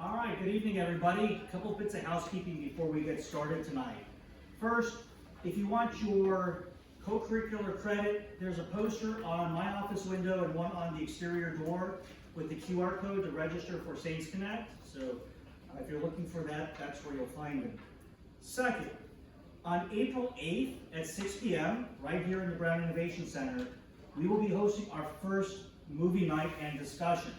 All right, good evening, everybody. A couple bits of housekeeping before we get started tonight. First, if you want your co-curricular credit, there's a poster on my office window and one on the exterior door with the QR code to register for Saints Connect. So if you're looking for that, that's where you'll find it. Second, on April 8th at 6 p.m., right here in the Brown Innovation Center, we will be hosting our first movie night and discussion.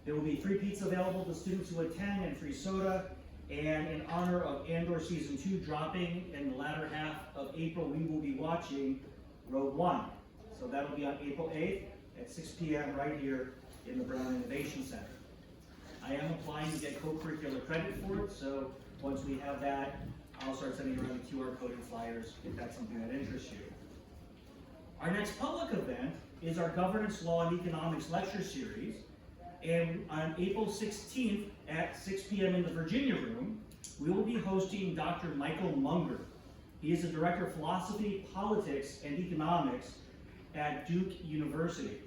There will be free pizza available to students who attend and free soda. And in honor of Andor Season 2 dropping in the latter half of April, we will be watching Rogue One. So that'll be on April 8th at 6 p.m. right here in the Brown Innovation Center. I am applying to get co-curricular credit for it, so once we have that, I'll start sending around the QR code and flyers if that's something that interests you. Our next public event is our Governance, Law, and Economics Lecture Series. And on April 16th at 6 p.m. in the Virginia Room, we will be hosting Dr. Michael Munger. He is the Director of Philosophy, Politics, and Economics at Duke University.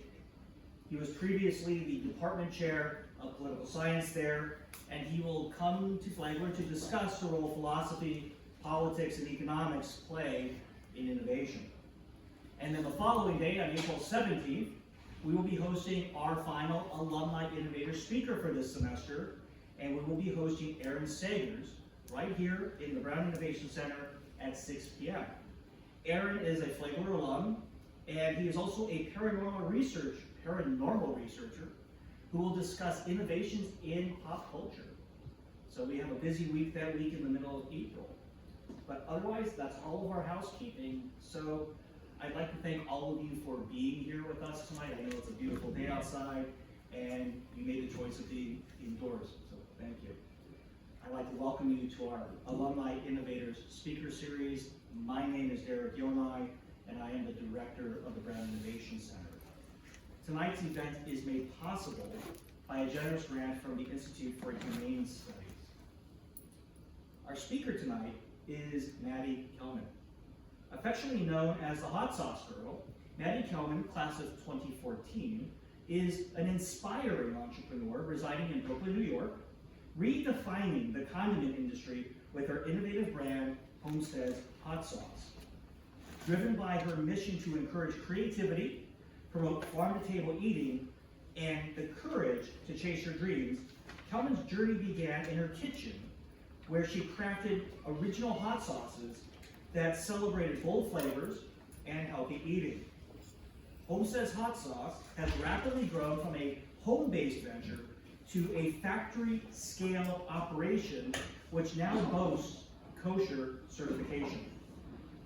He was previously the Department Chair of Political Science there, and he will come to Flagler to discuss the role philosophy, politics, and economics play in innovation. And then the following day, on April 17th, we will be hosting our final Alumni Innovation Speaker for this semester, and we will be hosting Aaron Sagers right here in the Brown Innovation Center at 6 p.m. Aaron is a Flagler alum, and he is also a paranormal researcher who will discuss innovations in pop culture. So we have a busy week that week in the middle of April. But otherwise, that's all of our housekeeping. So I'd like to thank all of you for being here with us tonight. I know it's a beautiful day outside, and you made the choice of being indoors, so thank you. I'd like to welcome you to our Alumni Innovators Speaker Series. My name is Derek Yonai, and I am the Director of the Brown Innovation Center. Tonight's event is made possible by a generous grant from the Institute for Humane Studies. Our speaker tonight is Maddy Kelman. Affectionately known as the Hot Sauce Girl, Maddy Kelman, class of 2014, is an inspiring entrepreneur residing in Brooklyn, New York, redefining the condiment industry with her innovative brand, Homestead's Hot Sauce. Driven by her mission to encourage creativity, promote farm-to-table eating, and the courage to chase her dreams, Kelman's journey began in her kitchen, where she crafted original hot sauces that celebrated bold flavors and healthy eating. Homestead's Hot Sauce has rapidly grown from a home-based venture to a factory-scale operation, which now boasts kosher certification.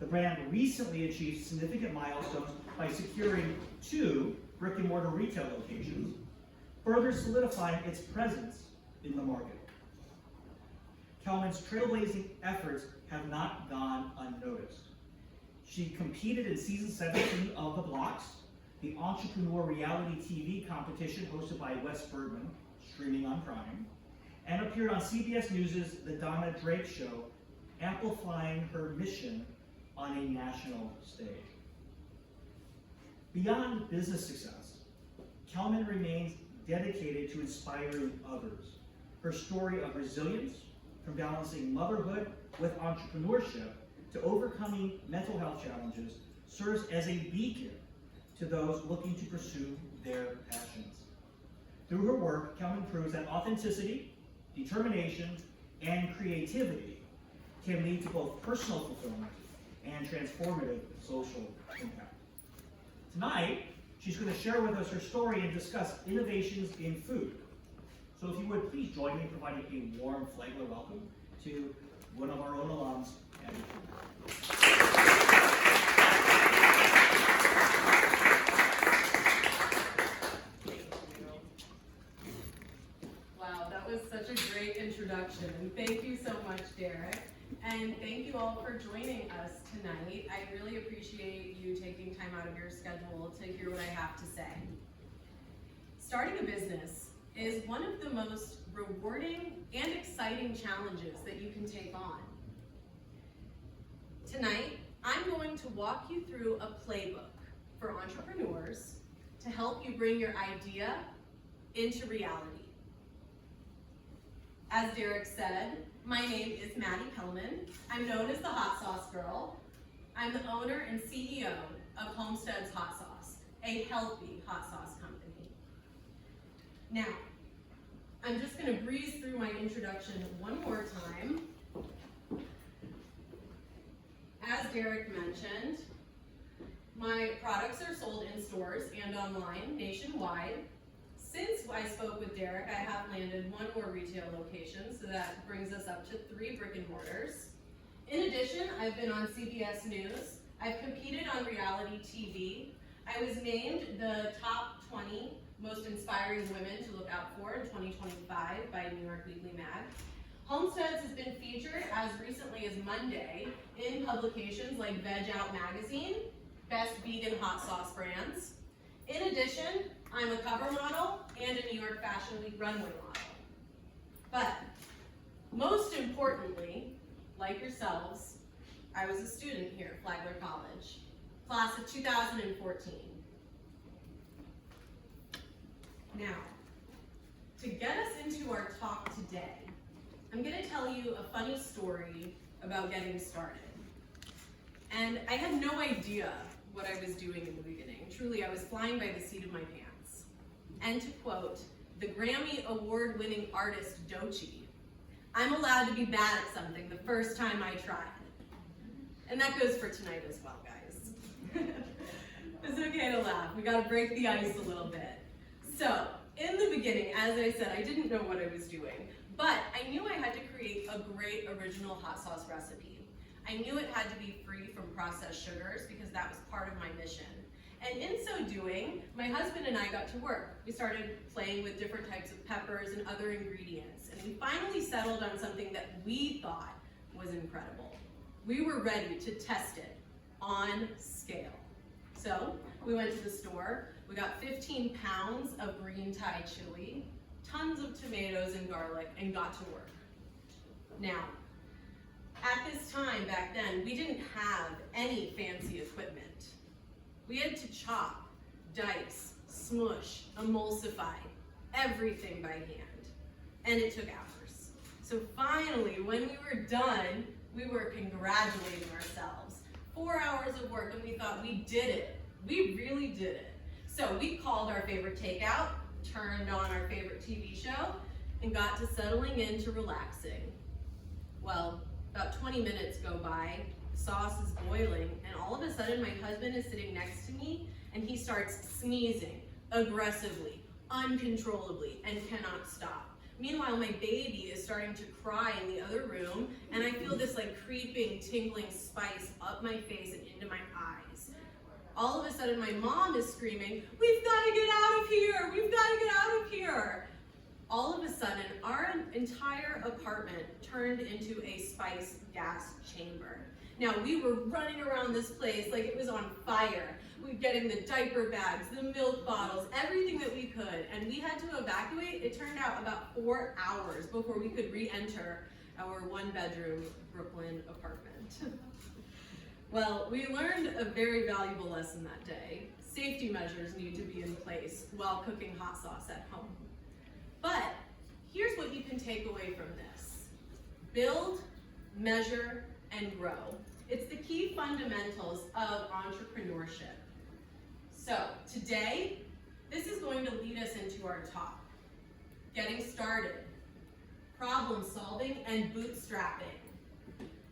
The brand recently achieved significant milestones by securing 2 brick-and-mortar retail locations, further solidifying its presence in the market. Kelman's trailblazing efforts have not gone unnoticed. She competed in season 17 of The Blocks, the entrepreneur reality TV competition hosted by Wes Bergman, streaming on Prime, and appeared on CBS News' The Donna Drake Show, amplifying her mission on a national stage. Beyond business success, Kelman remains dedicated to inspiring others. Her story of resilience, from balancing motherhood with entrepreneurship to overcoming mental health challenges, serves as a beacon to those looking to pursue their passions. Through her work, Kelman proves that authenticity, determination, and creativity can lead to both personal fulfillment and transformative social impact. Tonight, she's going to share with us her story and discuss innovations in food. So if you would, please join me in providing a warm Flagler welcome to one of our own alums, Maddy Kelman. Wow, that was such a great introduction. Thank you so much, Derek. And thank you all for joining us tonight. I really appreciate you taking time out of your schedule to hear what I have to say. Starting a business is one of the most rewarding and exciting challenges that you can take on. Tonight, I'm going to walk you through a playbook for entrepreneurs to help you bring your idea into reality. As Derek said, my name is Maddy Pellman. I'm known as the Hot Sauce Girl. I'm the owner and CEO of Homestead's Hot Sauce, a healthy hot sauce company. Now, I'm just going to breeze through my introduction one more time. As Derek mentioned, my products are sold in stores and online nationwide. Since I spoke with Derek, I have landed one more retail location, so that brings us up to 3 brick and mortars. In addition, I've been on CBS News. I've competed on reality TV. I was named the top 20 most inspiring women to look out for in 2025 by New York Weekly Mag. Homesteads has been featured as recently as Monday in publications like Veg Out Magazine, Best Vegan Hot Sauce Brands. In addition, I'm a cover model and a New York Fashion Week runway model. But most importantly, like yourselves, I was a student here at Flagler College, class of 2014. Now, to get us into our talk today, I'm going to tell you a funny story about getting started. And I had no idea what I was doing in the beginning. Truly, I was flying by the seat of my pants. And to quote the Grammy Award-winning artist Doechii, I'm allowed to be bad at something the first time I try it. And that goes for tonight as well, guys. It's okay to laugh. We gotta break the ice a little bit. So, in the beginning, as I said, I didn't know what I was doing, but I knew I had to create a great original hot sauce recipe. I knew it had to be free from processed sugars because that was part of my mission. And in so doing, my husband and I got to work. We started playing with different types of peppers and other ingredients, and we finally settled on something that we thought was incredible. We were ready to test it on scale. So we went to the store, we got 15 pounds of green Thai chili, tons of tomatoes and garlic, and got to work. Now, at this time back then, we didn't have any fancy equipment. We had to chop, dice, smush, emulsify, everything by hand. And it took hours. So finally, when we were done, we were congratulating ourselves. 4 hours of work, and we thought we did it. We really did it. So we called our favorite takeout, turned on our favorite TV show, and got to settling into relaxing. Well, about 20 minutes go by, the sauce is boiling, and all of a sudden my husband is sitting next to me, and he starts sneezing aggressively, uncontrollably, and cannot stop. Meanwhile, my baby is starting to cry in the other room, and I feel this like creeping, tingling spice up my face and into my eyes. All of a sudden, my mom is screaming, "We've got to get out of here! We've got to get out of here!" All of a sudden, our entire apartment turned into a spice gas chamber. Now, we were running around this place like it was on fire. We were getting the diaper bags, the milk bottles, everything that we could, and we had to evacuate. It turned out about 4 hours before we could re-enter our 1-bedroom Brooklyn apartment. Well, we learned a very valuable lesson that day. Safety measures need to be in place while cooking hot sauce at home. But here's what you can take away from this. Build, measure, and grow. It's the key fundamentals of entrepreneurship. So today, this is going to lead us into our talk. Getting started, problem solving and bootstrapping,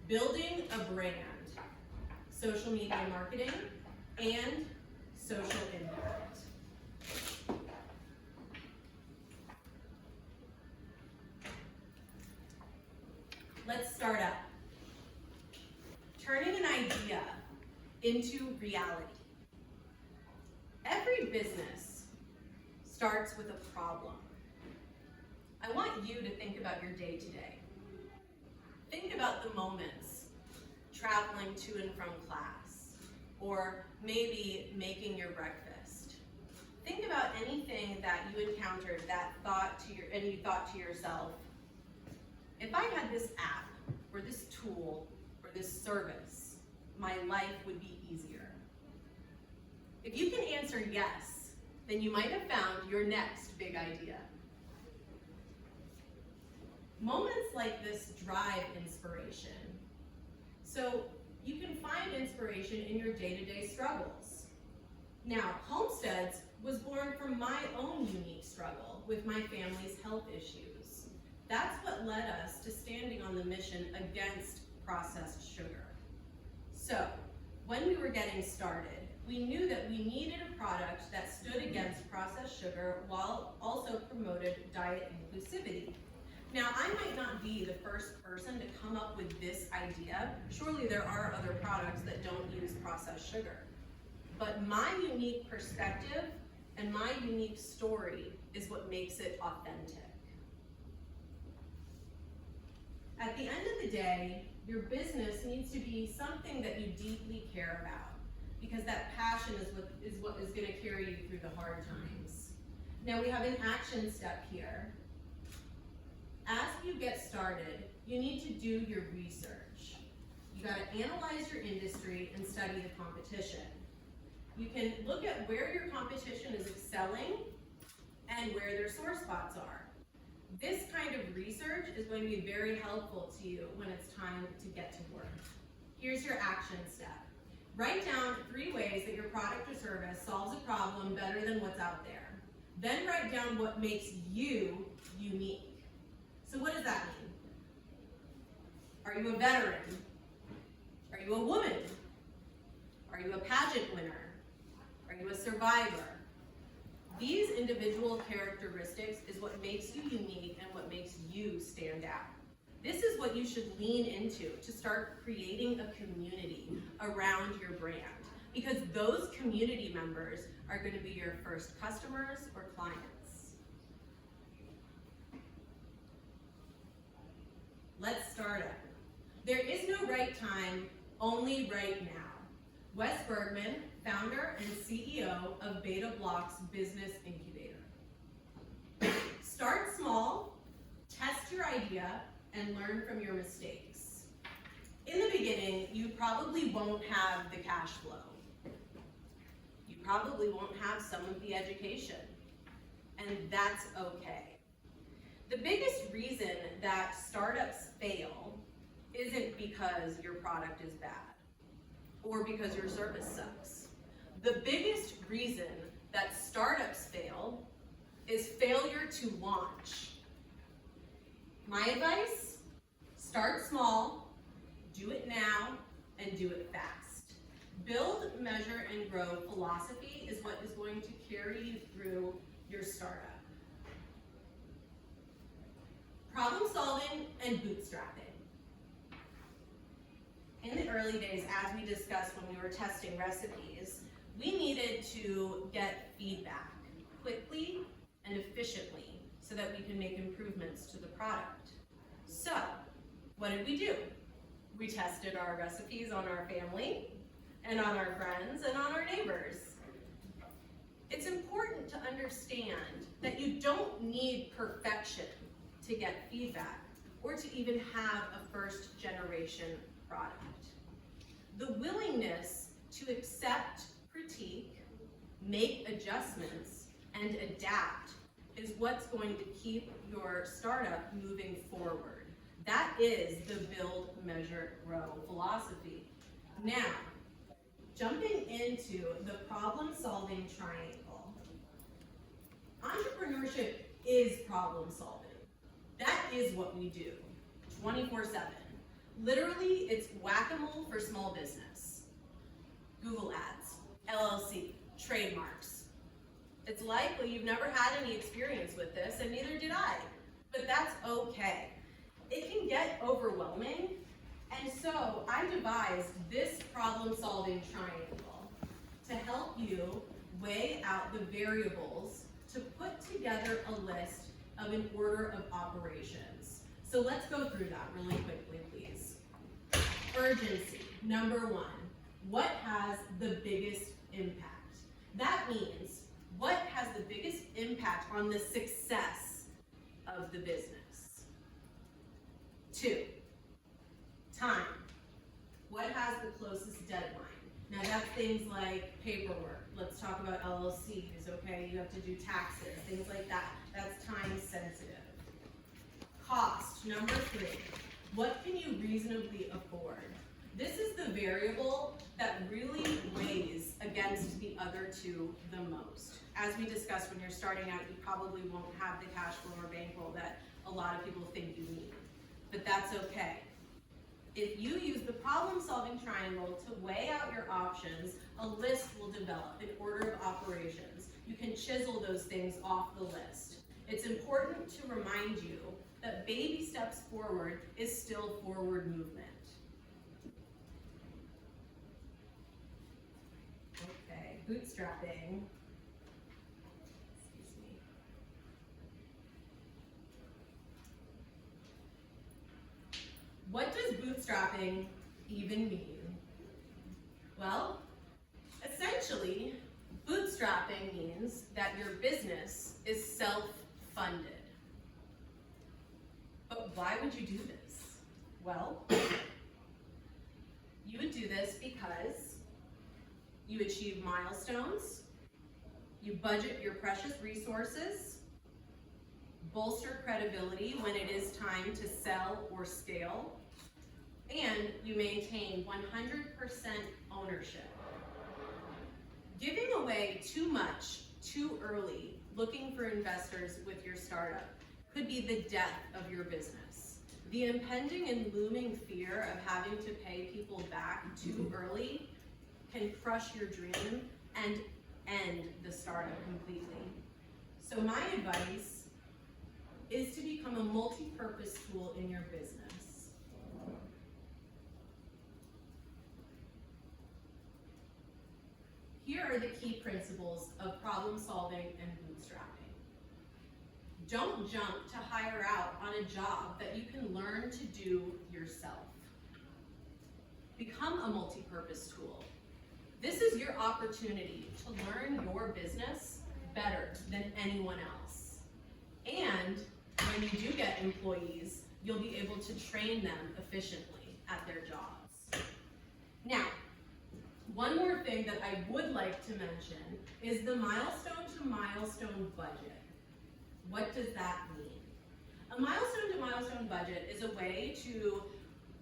building a brand, social media marketing, and social impact. Let's start up. Turning an idea into reality. Every business starts with a problem. I want you to think about your day to day. Think about the moments traveling to and from class, or maybe making your breakfast. Think about anything that you encountered and you thought to yourself, if I had this app, or this tool, or this service, my life would be easier. If you can answer yes, then you might have found your next big idea. Moments like this drive inspiration. So you can find inspiration in your day-to-day struggles. Now, Homesteads was born from my own unique struggle with my family's health issues. That's what led us to standing on the mission against processed sugar. So, when we were getting started, we knew that we needed a product that stood against processed sugar while also promoted diet inclusivity. Now, I might not be the first person to come up with this idea. Surely there are other products that don't use processed sugar. But my unique perspective and my unique story is what makes it authentic. At the end of the day, your business needs to be something that you deeply care about, because that passion is what is going to carry you through the hard times. Now we have an action step here. As you get started, you need to do your research. You got to analyze your industry and study the competition. You can look at where your competition is excelling and where their sore spots are. This kind of research is going to be very helpful to you when it's time to get to work. Here's your action step. Write down 3 ways that your product or service solves a problem better than what's out there. Then write down what makes you unique. So what does that mean? Are you a veteran? Are you a woman? Are you a pageant winner? Are you a survivor? These individual characteristics is what makes you unique and what makes you stand out. This is what you should lean into to start creating a community around your brand, because those community members are going to be your first customers or clients. Let's start it. There is no right time, only right now. Wes Bergman, founder and CEO of Beta Block's Business Incubator. Start small, test your idea, and learn from your mistakes. In the beginning, you probably won't have the cash flow. You probably won't have some of the education, and that's okay. The biggest reason that startups fail isn't because your product is bad or because your service sucks. The biggest reason that startups fail is failure to launch. My advice, start small, do it now, and do it fast. Build, measure, and grow philosophy is what is going to carry you through your startup. Problem solving and bootstrapping. In the early days, as we discussed when we were testing recipes, we needed to get feedback quickly and efficiently so that we can make improvements to the product. So, what did we do? We tested our recipes on our family, and on our friends, and on our neighbors. It's important to understand that you don't need perfection to get feedback or to even have a first generation product. The willingness to accept critique, make adjustments, and adapt is what's going to keep your startup moving forward. That is the build, measure, grow philosophy. Now, jumping into the problem-solving triangle. Entrepreneurship is problem solving. That is what we do, 24/7. Literally, it's whack-a-mole for small business. Google Ads, LLC, trademarks. It's likely you've never had any experience with this, and neither did I, but that's okay. It can get overwhelming, and so I devised this problem-solving triangle to help you weigh out the variables to put together a list of an order of operations. So let's go through that really quickly, please. Urgency, number 1. What has the biggest impact? That means what has the biggest impact on the success of the business? 2, time. What has the closest deadline? Now that's things like paperwork. Let's talk about LLCs, okay? You have to do taxes, things like that. That's time sensitive. Cost, number 3. What can you reasonably afford? This is the variable that really weighs against the other two the most. As we discussed, when you're starting out, you probably won't have the cash flow or bankroll that a lot of people think you need, but that's okay. If you use the problem-solving triangle to weigh out your options, a list will develop, an order of operations. You can chisel those things off the list. It's important to remind you that baby steps forward is still forward movement. Okay, bootstrapping. Excuse me. What does bootstrapping even mean? Well, essentially, bootstrapping means that your business is self-funded. But why would you do this? Well, you would do this because you achieve milestones, you budget your precious resources, bolster credibility when it is time to sell or scale, and you maintain 100% ownership. Giving away too much, too early, looking for investors with your startup could be the death of your business. The impending and looming fear of having to pay people back too early can crush your dream and end the startup completely. So my advice is to become a multi-purpose tool in your business. Here are the key principles of problem solving and bootstrapping. Don't jump to hire out on a job that you can learn to do yourself. Become a multi-purpose tool. This is your opportunity to learn your business better than anyone else. And when you do get employees, you'll be able to train them efficiently at their jobs. Now, one more thing that I would like to mention is the milestone to milestone budget. What does that mean? A milestone to milestone budget is a way to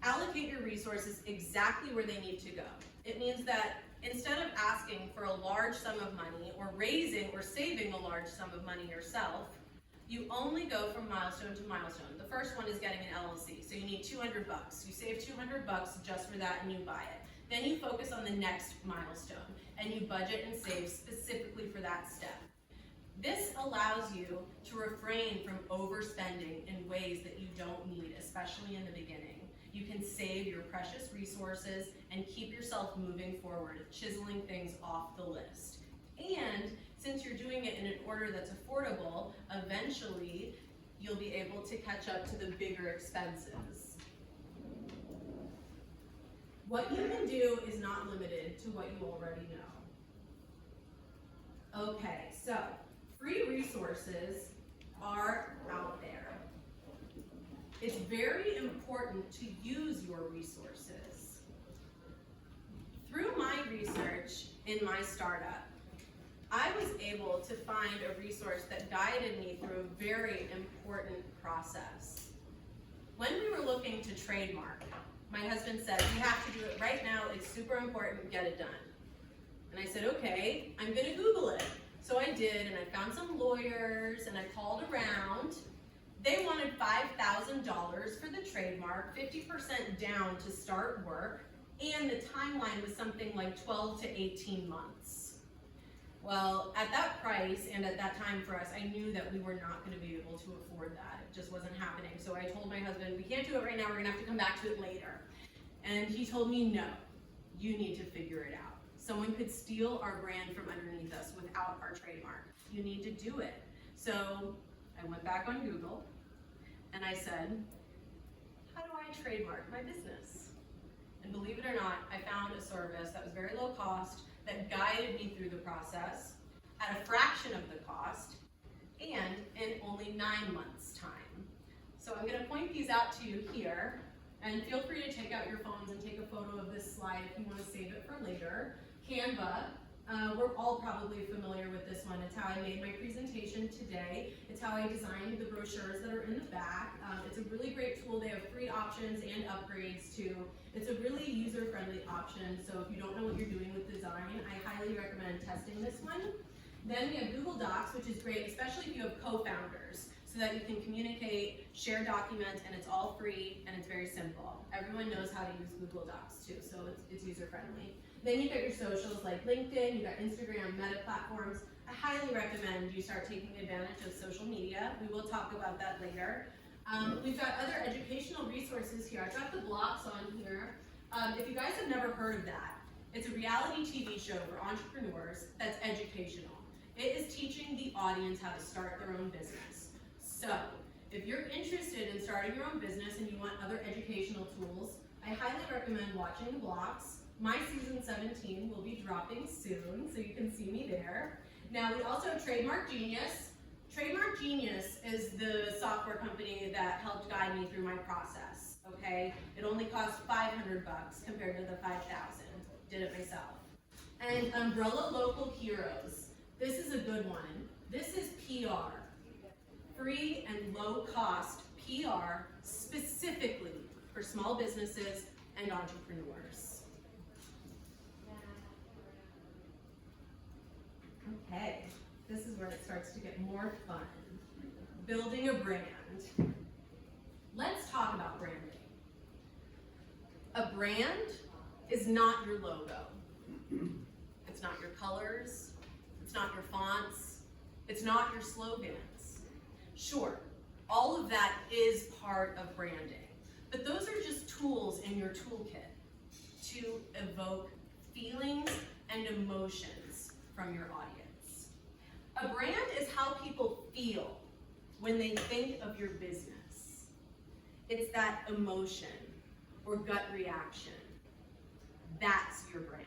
allocate your resources exactly where they need to go. It means that instead of asking for a large sum of money or raising or saving a large sum of money yourself, you only go from milestone to milestone. The first one is getting an LLC. So you need 200 bucks. You save 200 bucks just for that and you buy it. Then you focus on the next milestone and you budget and save specifically for that step. This allows you to refrain from overspending in ways that you don't need, especially in the beginning. You can save your precious resources and keep yourself moving forward, chiseling things off the list. And since you're doing it in an order that's affordable, eventually you'll be able to catch up to the bigger expenses. What you can do is not limited to what you already know. Okay, so free resources are out there. It's very important to use your resources. Through my research in my startup, I was able to find a resource that guided me through a very important process. When we were looking to trademark, my husband said, "We have to do it right now, it's super important, get it done." And I said, okay, I'm gonna Google it. So I did, and I found some lawyers, and I called around. They wanted $5,000 for the trademark, 50% down to start work, and the timeline was something like 12 to 18 months. Well, at that price and at that time for us, I knew that we were not gonna be able to afford that. It just wasn't happening. So I told my husband, we can't do it right now, we're gonna have to come back to it later. And he told me, no, you need to figure it out. Someone could steal our brand from underneath us without our trademark. You need to do it. So I went back on Google and I said, how do I trademark my business? And believe it or not, I found a service that was very low cost, that guided me through the process at a fraction of the cost and in only 9 months' time. So I'm gonna point these out to you here, and feel free to take out your phones and take a photo of this slide if you wanna save it for later. Canva We're all probably familiar with this one. It's how I made my presentation today. It's how I designed the brochures that are in the back. It's a really great tool. They have free options and upgrades too. It's a really user-friendly option, so if you don't know what you're doing with design, I highly recommend testing this one. Then we have Google Docs, which is great, especially if you have co-founders, so that you can communicate, share documents, and it's all free, and it's very simple. Everyone knows how to use Google Docs too, so it's user-friendly. Then you got your socials like LinkedIn, you got Instagram, Meta platforms. I highly recommend you start taking advantage of social media. We will talk about that later. We've got other educational resources here. I've got the blocks on here. If you guys have never heard of that, it's a reality TV show for entrepreneurs that's educational. It is teaching the audience how to start their own business. So, if you're interested in starting your own business and you want other educational tools, I highly recommend watching the blocks. My season 17 will be dropping soon, so you can see me there. Now, we also have Trademark Genius. Trademark Genius is the software company that helped guide me through my process, okay? It only cost $500 compared to the $5,000. Did it myself. And Umbrella Local Heroes. This is a good one. This is PR. Free and low-cost PR specifically for small businesses and entrepreneurs. Okay, this is where it starts to get more fun. Building a brand. Let's talk about branding. A brand is not your logo. It's not your colors. It's not your fonts. It's not your slogans. Sure, all of that is part of branding, but those are just tools in your toolkit to evoke feelings and emotions from your audience. A brand is how people feel when they think of your business. It's that emotion or gut reaction. That's your brand.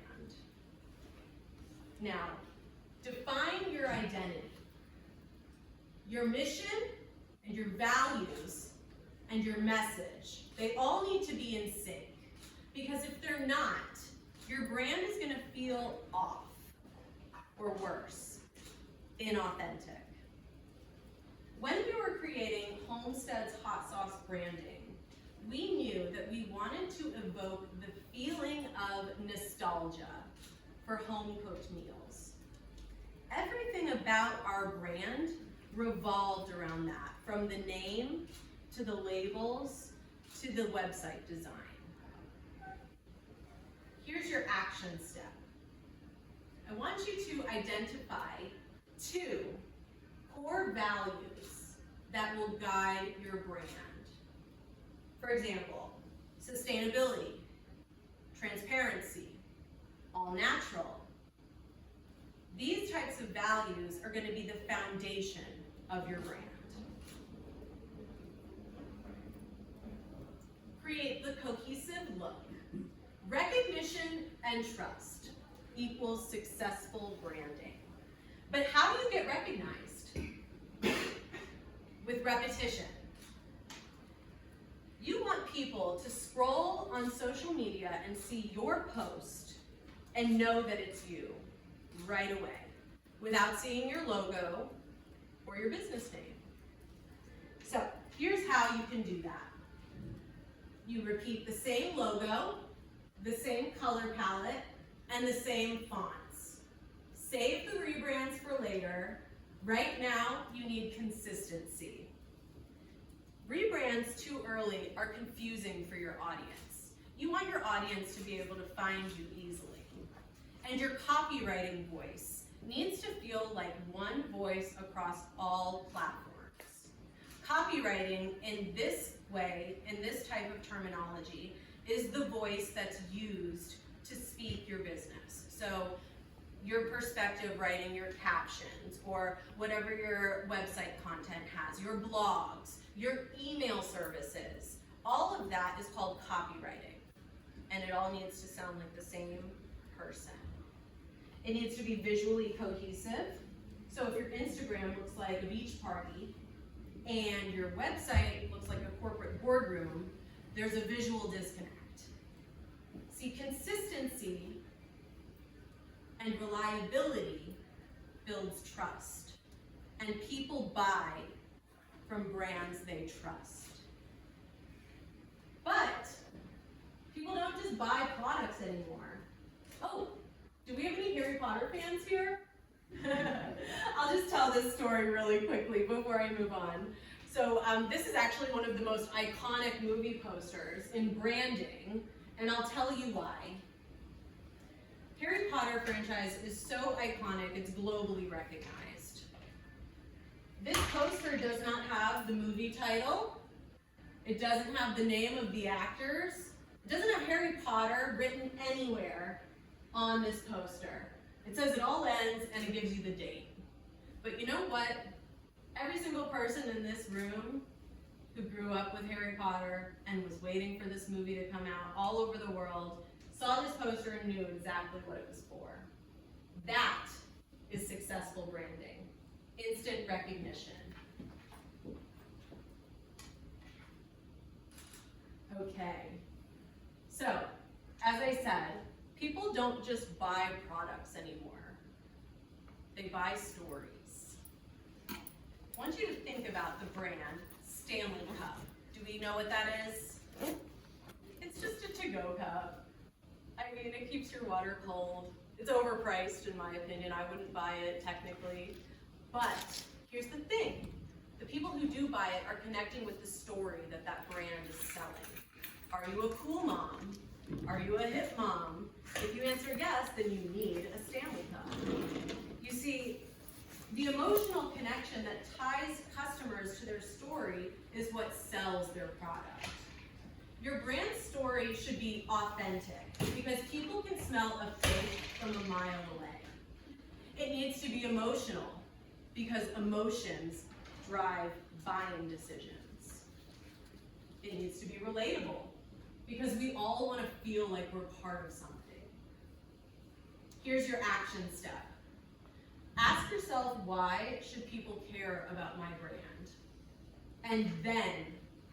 Now, define your identity. Your mission and your values and your message, they all need to be in sync. Because if they're not, your brand is going to feel off, or worse, inauthentic. When we were creating Homestead's Hot Sauce branding, we knew that we wanted to evoke the feeling of nostalgia for home-cooked meals. Everything about our brand revolved around that, from the name to the labels to the website design. Here's your action step. I want you to identify 2 core values that will guide your brand. For example, sustainability, transparency, all natural. These types of values are going to be the foundation of your brand. Create the cohesive look. Recognition and trust equals successful branding. But how do you get recognized? With repetition. You want people to scroll on social media and see your post and know that it's you right away, without seeing your logo or your business name. So here's how you can do that. You repeat the same logo, the same color palette, and the same fonts. Save the rebrands for later. Right now, you need consistency. Rebrands too early are confusing for your audience. You want your audience to be able to find you easily. And your copywriting voice needs to feel like one voice across all platforms. Copywriting in this way, in this type of terminology, is the voice that's used to speak your business. So your perspective writing, your captions, or whatever your website content has, your blogs, your email services, all of that is called copywriting. And it all needs to sound like the same person. It needs to be visually cohesive. So if your Instagram looks like a beach party and your website looks like a corporate boardroom, there's a visual disconnect. See, consistency And reliability builds trust. And people buy from brands they trust. But people don't just buy products anymore. Oh, do we have any Harry Potter fans here? I'll just tell this story really quickly before I move on. So this is actually one of the most iconic movie posters in branding, and I'll tell you why. Harry Potter franchise is so iconic, it's globally recognized. This poster does not have the movie title. It doesn't have the name of the actors. It doesn't have Harry Potter written anywhere on this poster. It says it all ends and it gives you the date. But you know what? Every single person in this room who grew up with Harry Potter and was waiting for this movie to come out all over the world saw this poster and knew exactly what it was for. That is successful branding. Instant recognition. Okay. So, as I said, people don't just buy products anymore. They buy stories. I want you to think about the brand Stanley Cup. Do we know what that is? It's just a to-go cup. I mean, it keeps your water cold. It's overpriced, in my opinion. I wouldn't buy it technically. But here's the thing. The people who do buy it are connecting with the story that that brand is selling. Are you a cool mom? Are you a hip mom? If you answer yes, then you need a Stanley Cup. You see, the emotional connection that ties customers to their story is what sells their product. Your brand story should be authentic because people can smell a fake from a mile away. It needs to be emotional because emotions drive buying decisions. It needs to be relatable because we all want to feel like we're part of something. Here's your action step. Ask yourself, why should people care about my brand? And then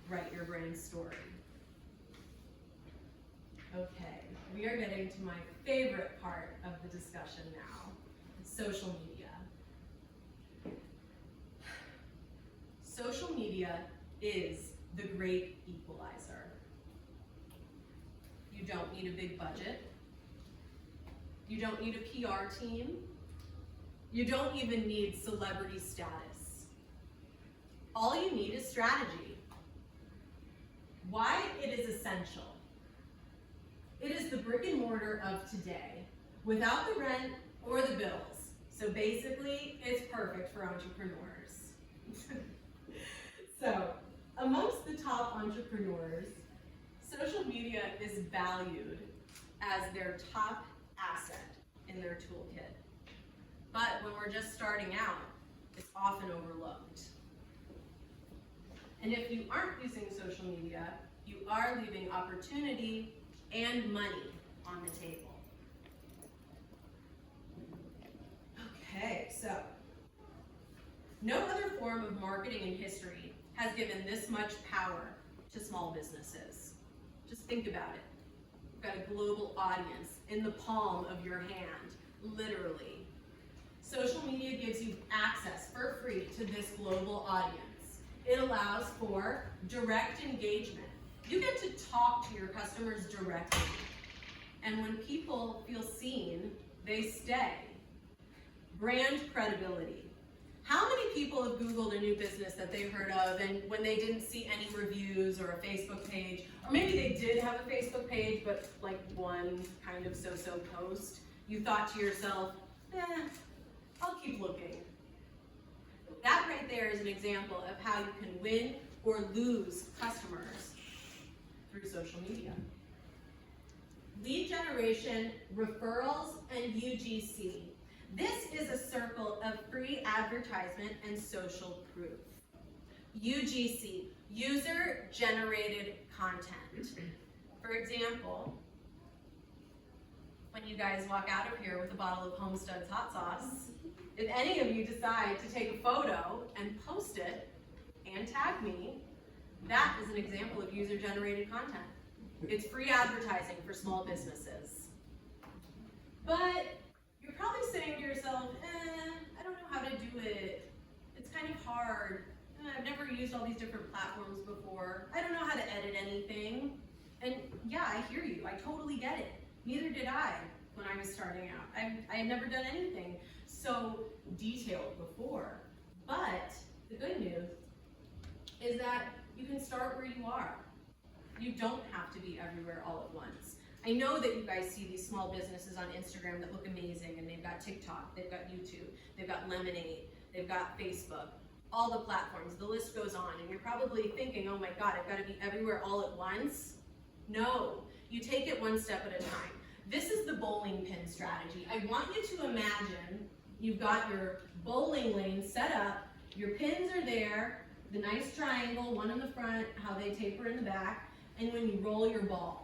write your brand story. Okay, we are getting to my favorite part of the discussion now, social media. Social media is the great equalizer. You don't need a big budget. You don't need a PR team. You don't even need celebrity status. All you need is strategy. Why it is essential. It is the brick and mortar of today, without the rent or the bills. So basically, it's perfect for entrepreneurs. So, amongst the top entrepreneurs, social media is valued as their top asset in their toolkit. But when we're just starting out, it's often overlooked. And if you aren't using social media, you are leaving opportunity and money on the table. Okay, so no other form of marketing in history has given this much power to small businesses. Just think about it. You've got a global audience in the palm of your hand, literally. Social media gives you access for free to this global audience. It allows for direct engagement. You get to talk to your customers directly. And when people feel seen, they stay. Brand credibility. How many people have Googled a new business that they've heard of and when they didn't see any reviews or a Facebook page, or maybe they did have a Facebook page, but like one kind of so-so post, you thought to yourself, I'll keep looking. That right there is an example of how you can win or lose customers through social media. Lead generation, referrals, and UGC. This is a circle of free advertisement and social proof. UGC, user-generated content. For example, when you guys walk out of here with a bottle of Homestead's hot sauce, if any of you decide to take a photo and post it and tag me, that is an example of user-generated content. It's free advertising for small businesses. But your you're probably saying to yourself, I don't know how to do it. It's kind of hard. I've never used all these different platforms before. I don't know how to edit anything. And yeah, I hear you. I totally get it. Neither did I when I was starting out. I had never done anything so detailed before. But the good news is that you can start where you are. You don't have to be everywhere all at once. I know that you guys see these small businesses on Instagram that look amazing, and they've got TikTok, they've got YouTube, they've got Lemonade, they've got Facebook, all the platforms, the list goes on, and you're probably thinking, oh my God, I've got to be everywhere all at once. No, you take it one step at a time. This is the bowling pin strategy. I want you to imagine you've got your bowling lane set up, your pins are there, the nice triangle, one in the front, how they taper in the back, and when you roll your ball,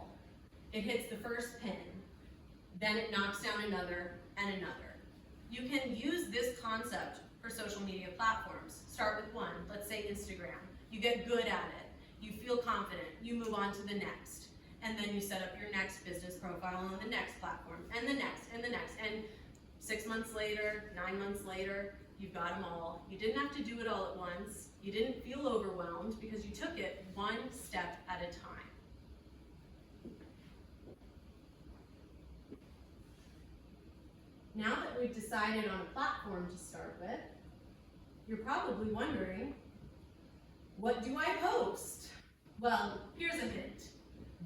it hits the first pin, then it knocks down another and another. You can use this concept for social media platforms. Start with one, let's say Instagram. You get good at it, you feel confident, you move on to the next, and then you set up your next business profile on the next platform, and the next, and the next, and 6 months later, 9 months later, you've got them all. You didn't have to do it all at once. You didn't feel overwhelmed because you took it one step at a time. Now that we've decided on a platform to start with, you're probably wondering, what do I post? Well, here's a hint.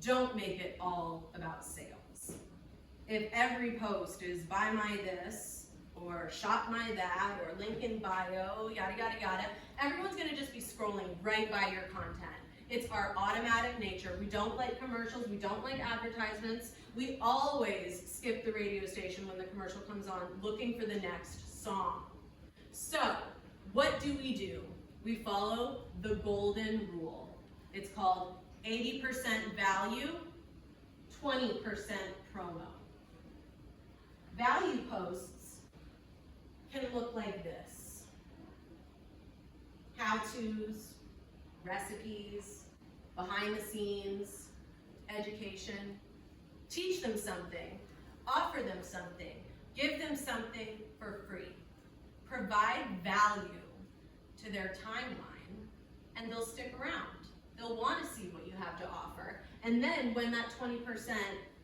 Don't make it all about sales. If every post is buy my this, or shop my that, or link in bio, yada, yada, yada, everyone's gonna just be scrolling right by your content. It's our automatic nature. We don't like commercials, we don't like advertisements. We always skip the radio station when the commercial comes on, looking for the next song. So, what do? We follow the golden rule. It's called 80% value, 20% promo. Value posts can look like this. How-tos, recipes, behind the scenes, education. Teach them something, offer them something, give them something for free. Provide value to their timeline, and they'll stick around. They'll want to see what you have to offer. And then when that 20%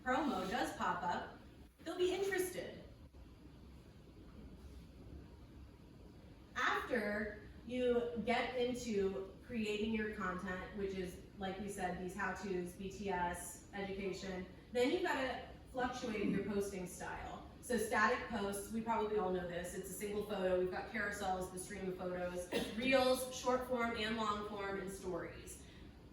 promo does pop up, they'll be interested. After you get into creating your content, which is, like we said, these how-tos, BTS, education, then you've got to fluctuate your posting style. So static posts, we probably all know this, it's a single photo. We've got carousels, the stream of photos, reels, short form and long form, and stories.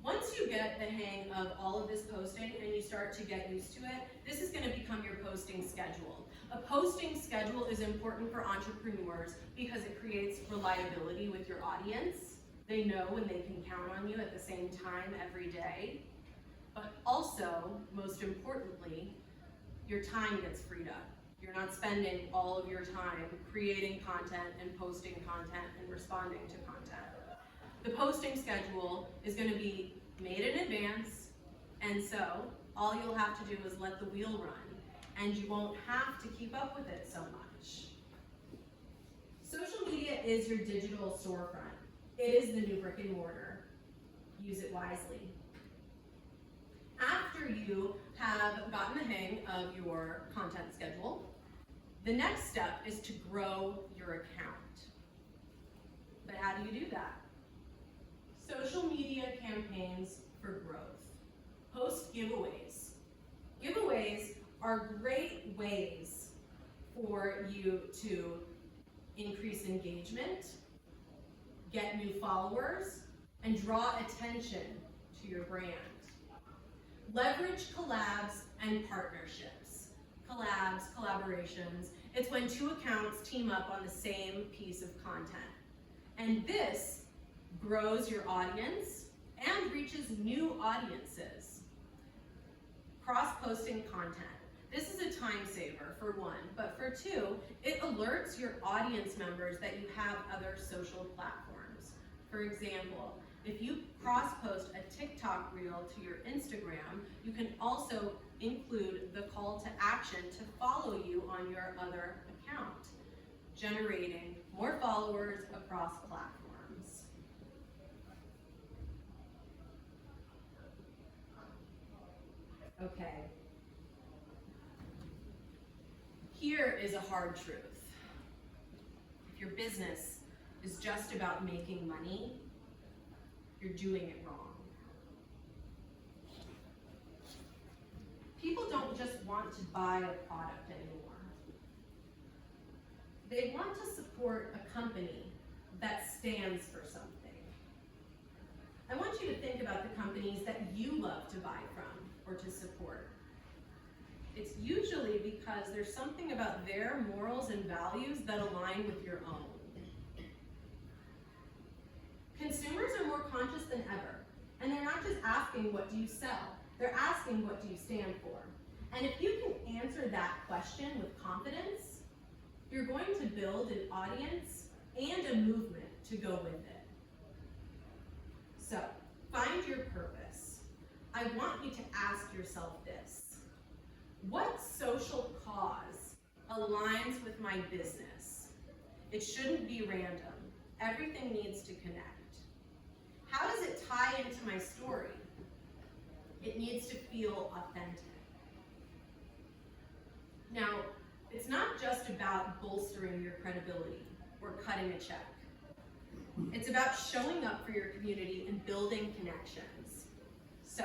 Once you get the hang of all of this posting and you start to get used to it, this is going to become your posting schedule. A posting schedule is important for entrepreneurs because it creates reliability with your audience. They know when they can count on you at the same time every day. But also, most importantly, your time gets freed up. You're not spending all of your time creating content and posting content and responding to content. The posting schedule is going to be made in advance, and so all you'll have to do is let the wheel run, and you won't have to keep up with it so much. Social media is your digital storefront. It is the new brick and mortar. Use it wisely. After you have gotten the hang of your content schedule, the next step is to grow your account. But how do you do that? Social media campaigns for growth. Post giveaways. Giveaways are great ways for you to increase engagement, get new followers, and draw attention to your brand. Leverage collabs and partnerships. Collabs, collaborations, it's when two accounts team up on the same piece of content. And this grows your audience and reaches new audiences. Cross-posting content. This is a time saver for one, but for two, it alerts your audience members that you have other social platforms. For example, If you cross-post a TikTok reel to your Instagram, you can also include the call to action to follow you on your other account, generating more followers across platforms. Okay. Here is a hard truth. If your business is just about making money, you're doing it wrong. People don't just want to buy a product anymore. They want to support a company that stands for something. I want you to think about the companies that you love to buy from or to support. It's usually because there's something about their morals and values that align with your own. Consumers are more conscious than ever, and they're not just asking, what do you sell? They're asking, what do you stand for? And if you can answer that question with confidence, you're going to build an audience and a movement to go with it. So, find your purpose. I want you to ask yourself this: what social cause aligns with my business? It shouldn't be random. Everything needs to connect. How does it tie into my story? It needs to feel authentic. Now, it's not just about bolstering your credibility or cutting a check. It's about showing up for your community and building connections. So,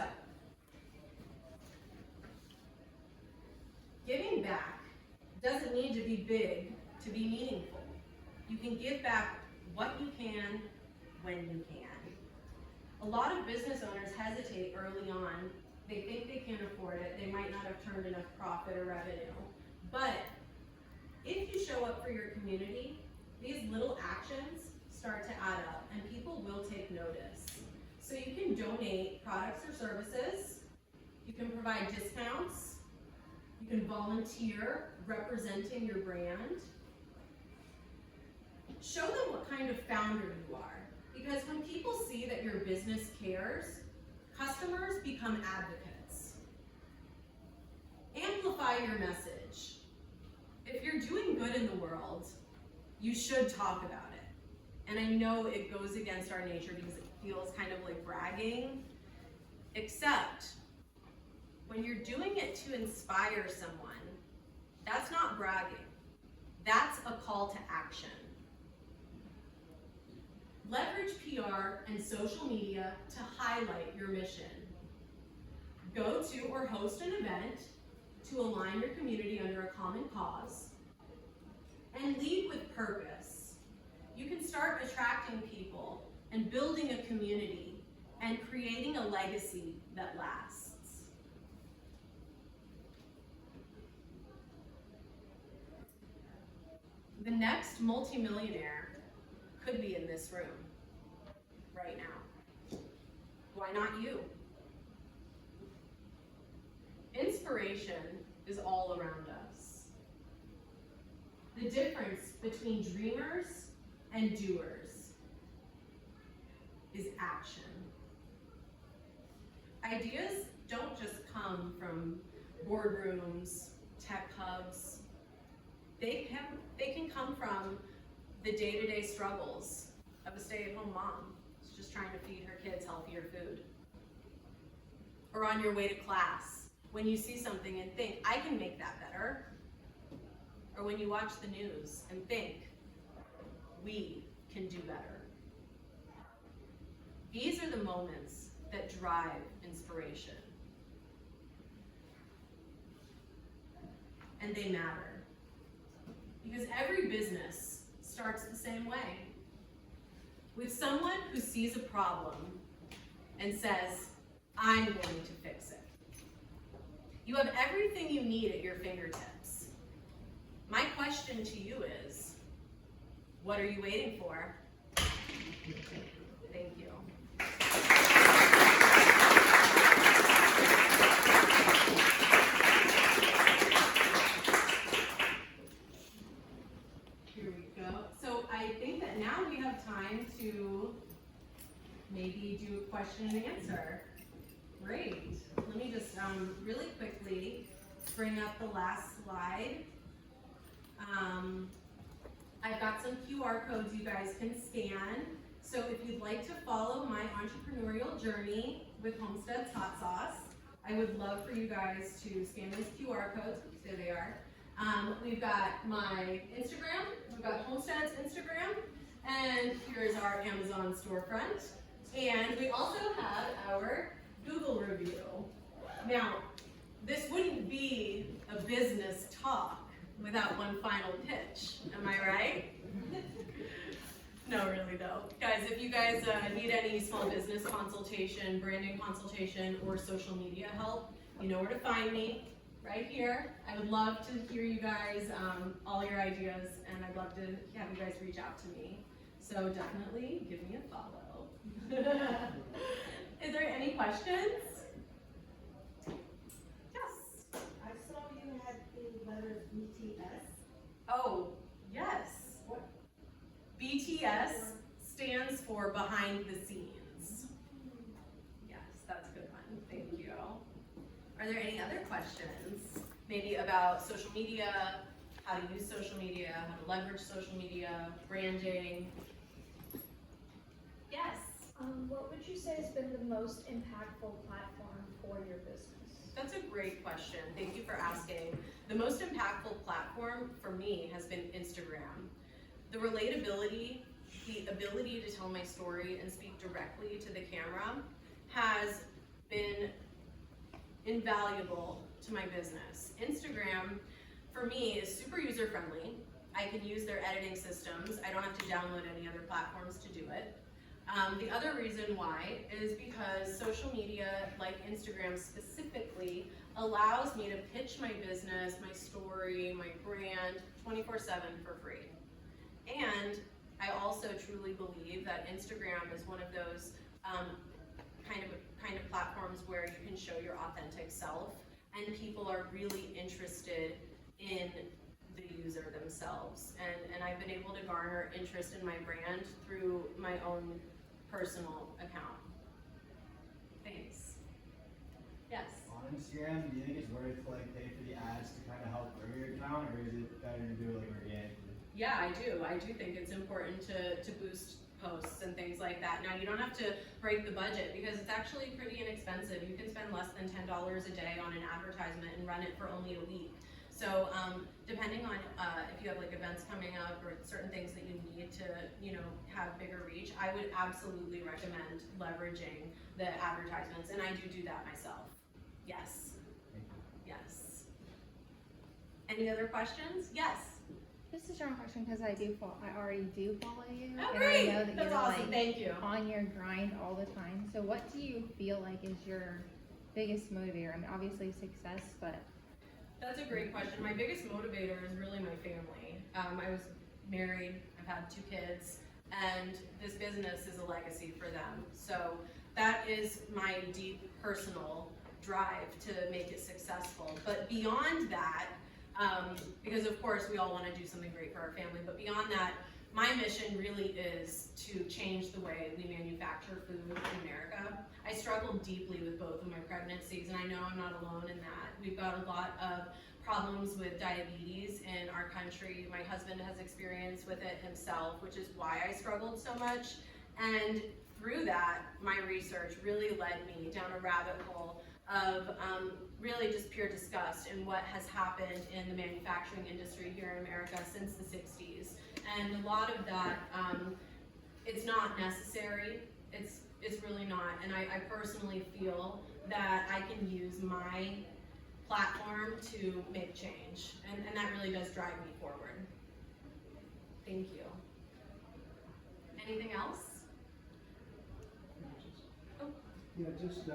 giving back doesn't need to be big to be meaningful. You can give back what you can, when you can. A lot of business owners hesitate early on. They think they can't afford it. They might not have turned enough profit or revenue. But if you show up for your community, these little actions start to add up and people will take notice. So you can donate products or services. You can provide discounts. You can volunteer representing your brand. Show them what kind of founder you are. Because when people see that your business cares, customers become advocates. Amplify your message. If you're doing good in the world, you should talk about it. And I know it goes against our nature because it feels kind of like bragging, except when you're doing it to inspire someone, that's not bragging. That's a call to action. Leverage PR and social media to highlight your mission. Go to or host an event to align your community under a common cause. And lead with purpose. You can start attracting people and building a community and creating a legacy that lasts. The next multimillionaire could be in this room right now. Why not you? Inspiration is all around us. The difference between dreamers and doers is action. Ideas don't just come from boardrooms, tech hubs. They can come from the day-to-day struggles of a stay-at-home mom who's just trying to feed her kids healthier food. Or on your way to class, when you see something and think, I can make that better. Or when you watch the news and think, we can do better. These are the moments that drive inspiration. And they matter. Because every business starts the same way. With someone who sees a problem and says, I'm going to fix it. You have everything you need at your fingertips. My question to you is, what are you waiting for? Thank you. Here we go. So I think that now we have time to maybe do a question and answer. Great. Let me just really quickly bring up the last slide. I've got some QR codes you guys can scan. So if you'd like to follow my entrepreneurial journey with Homestead's Hot Sauce, I would love for you guys to scan these QR codes. There they are. We've got my Instagram, we've got Homestead's Instagram, and here's our Amazon storefront. And we also have our Google review. Now, this wouldn't be a business talk without one final pitch, am I right? No, really though. Guys, if you guys need any small business consultation, branding consultation, or social media help, you know where to find me, right here. I would love to hear you guys, all your ideas, and I'd love to have you guys reach out to me. So definitely give me a follow. Is there any questions? Yes. I saw you had the letters BTS. Oh, yes. What? BTS stands for behind the scenes. Yes, that's a good one. Thank you. Are there any other questions? Maybe about social media, how to use social media, how to leverage social media, branding? Yes. What would you say has been the most impactful platform for your business? That's a great question. Thank you for asking. The most impactful platform for me has been Instagram. The relatability, the ability to tell my story and speak directly to the camera has been invaluable to my business. Instagram, for me, is super user-friendly. I can use their editing systems. I don't have to download any other platforms to do it. The other reason why is because social media, like Instagram specifically, allows me to pitch my business, my story, my brand 24/7 for free. And I also truly believe that Instagram is one of those kind of platforms where you can show your authentic self, and people are really interested in the user themselves. And I've been able to garner interest in my brand through my own personal account. Thanks. Yes. On Instagram, do you think it's worth like pay for the ads to kind of help grow your account, or is it better to do it like organically? Yeah, I do. I do think it's important to boost posts and things like that. Now, you don't have to break the budget because it's actually pretty inexpensive. You can spend less than $10 a day on an advertisement and run it for only a week. So depending on if you have like events coming up or certain things that you need to, have bigger reach, I would absolutely recommend leveraging the advertisements, and I do that myself. Yes. Thank you. Yes. Any other questions? Yes. This is a strong question because I already do follow you. Oh, and great. I know that That's you're awesome. like Thank you. on your grind all the time. So what do you feel like is your biggest motivator? I mean, obviously success, but That's a great question. My biggest motivator is really my family. I was married, I've had 2 kids, and this business is a legacy for them. So that is my deep personal drive to make it successful. But beyond that, because of course we all want to do something great for our family, but beyond that, my mission really is to change the way we manufacture food in America. I struggled deeply with both of my pregnancies, and I know I'm not alone in that. We've got a lot of problems with diabetes in our country. My husband has experience with it himself, which is why I struggled so much. And through that, my research really led me down a rabbit hole of really just pure disgust in what has happened in the manufacturing industry here in America since the 60s. And a lot of that, it's not necessary. It's really not. And I personally feel that I can use my platform to make change. And that really does drive me forward. Thank you. Anything else? Oh. Yeah, just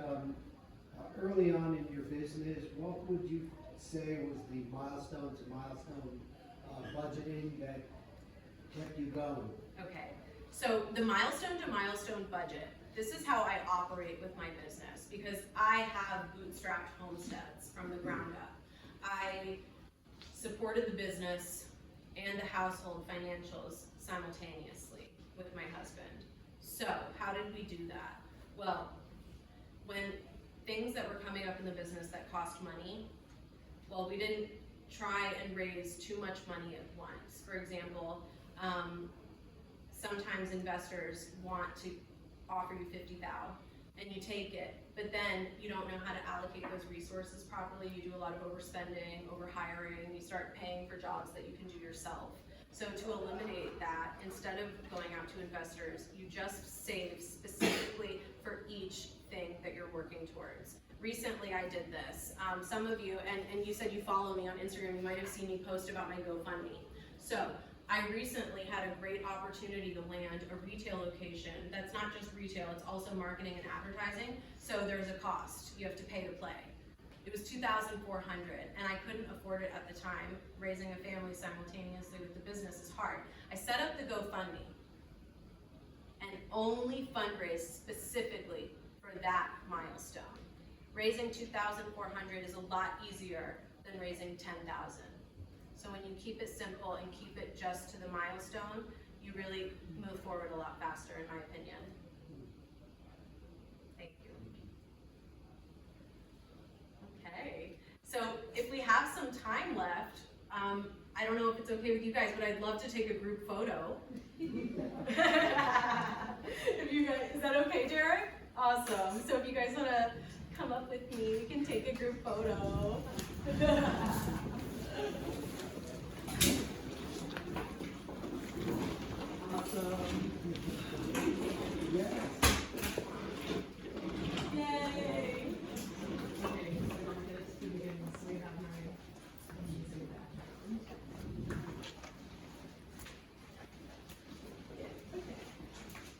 early on in your business, what would you say was the milestone to milestone budgeting that kept you going? Okay, so the milestone to milestone budget, this is how I operate with my business because I have bootstrapped homesteads from the ground up. I supported the business and the household financials simultaneously with my husband. So how how did we do that? Well, when things that were coming up in the business that cost money, well, we didn't try and raise too much money at once. For example, sometimes investors want to offer you $50,000 and you take it, but then you don't know how to allocate those resources properly. You do a lot of overspending, overhiring, you start paying for jobs that you can do yourself. So to eliminate that, instead of going out to investors, you just save specifically for each thing that you're working towards. Recently I did this. Some of you, and you said you follow me on Instagram, you might have seen me post about my GoFundMe. So I recently had a great opportunity to land a retail location that's not just retail, it's also marketing and advertising. So there's a cost. You have to pay to play. It was $2,400 and I couldn't afford it at the time. Raising a family simultaneously with the business is hard. I set up the GoFundMe and only fundraised specifically for that milestone. Raising $2,400 is a lot easier than raising $10,000. So when you keep it simple and keep it just to the milestone, you really move forward a lot faster, in my opinion. Thank you. Okay, so if we have some time left, I don't know if it's okay with you guys, but I'd love to take a group photo. If you guys, is that okay, Derek? Awesome. So if you guys want to come up with me, we can take a group photo. Awesome. Yeah. Yay.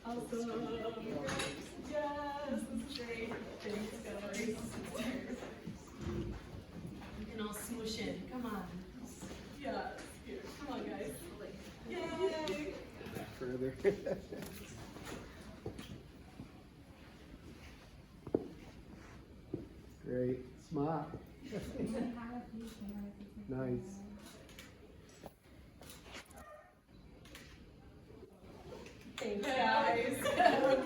Awesome. Yes, this is great. Thanks, guys. You can all smoosh in. Come on. Yeah. Here. Come on, guys. Yay. Further. Great. Smart. Nice. Thanks, guys.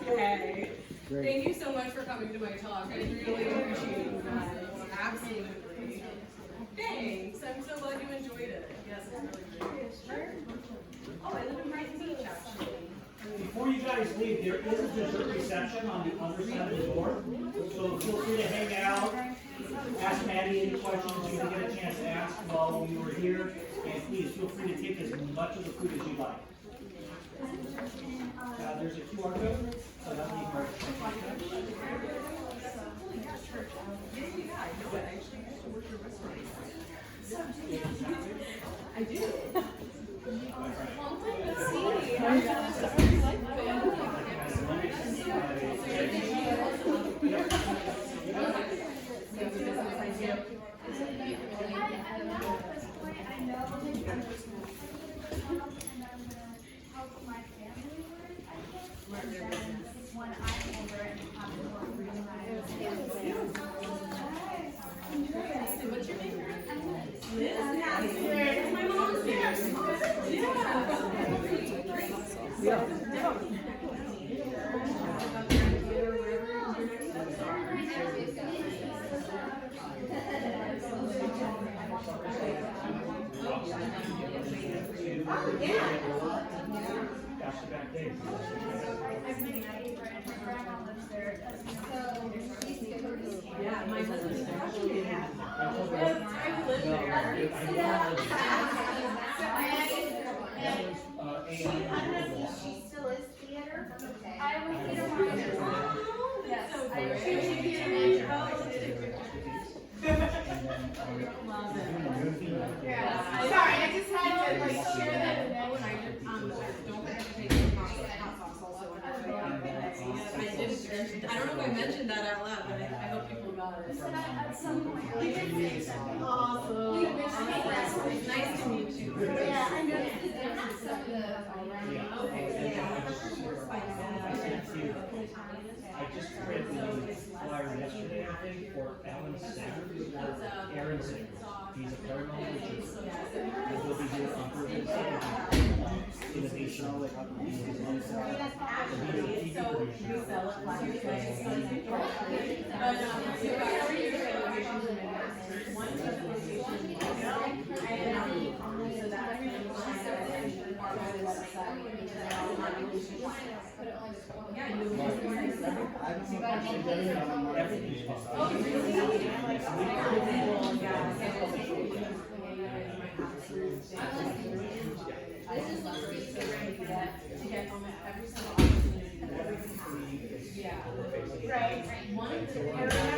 Okay. Great. Thank you so much for coming to my talk. I really appreciate you guys. Absolutely. Thanks. I'm so glad you enjoyed it. Yes, it's really great. Sure. Oh, I live in Brighton Beach, actually. Before you guys leave, there is a dessert reception on the other side of the door. So feel free to hang out, ask Maddy any questions you didn't get a chance to ask while we were here. And please feel free to take as much of the food as you like. There's a QR code. So that'll be great. I do. What's your name? Liz? My mom's here. Yeah, my husband's actually in that. I live there. She still is theater? Okay. I was theater monitor. Yes. So I great. Love it. Yeah. Sorry, I just had to like share that. Don't forget to take the hot sauce also. I don't know if I mentioned that out loud, but I hope people got it. At some point. Awesome. It's nice to meet you. Yeah, I noticed I just read the flyer yesterday, I think, for Alan Sanders, Aaron Sanders. He's a paranormal researcher. And he'll be here on Thursday, innovation. sell like other pieces? Actually, so we sell it like but one is the location and so that's the website yeah, you to get almost every single opportunity that everything has. Yeah. Right. One of the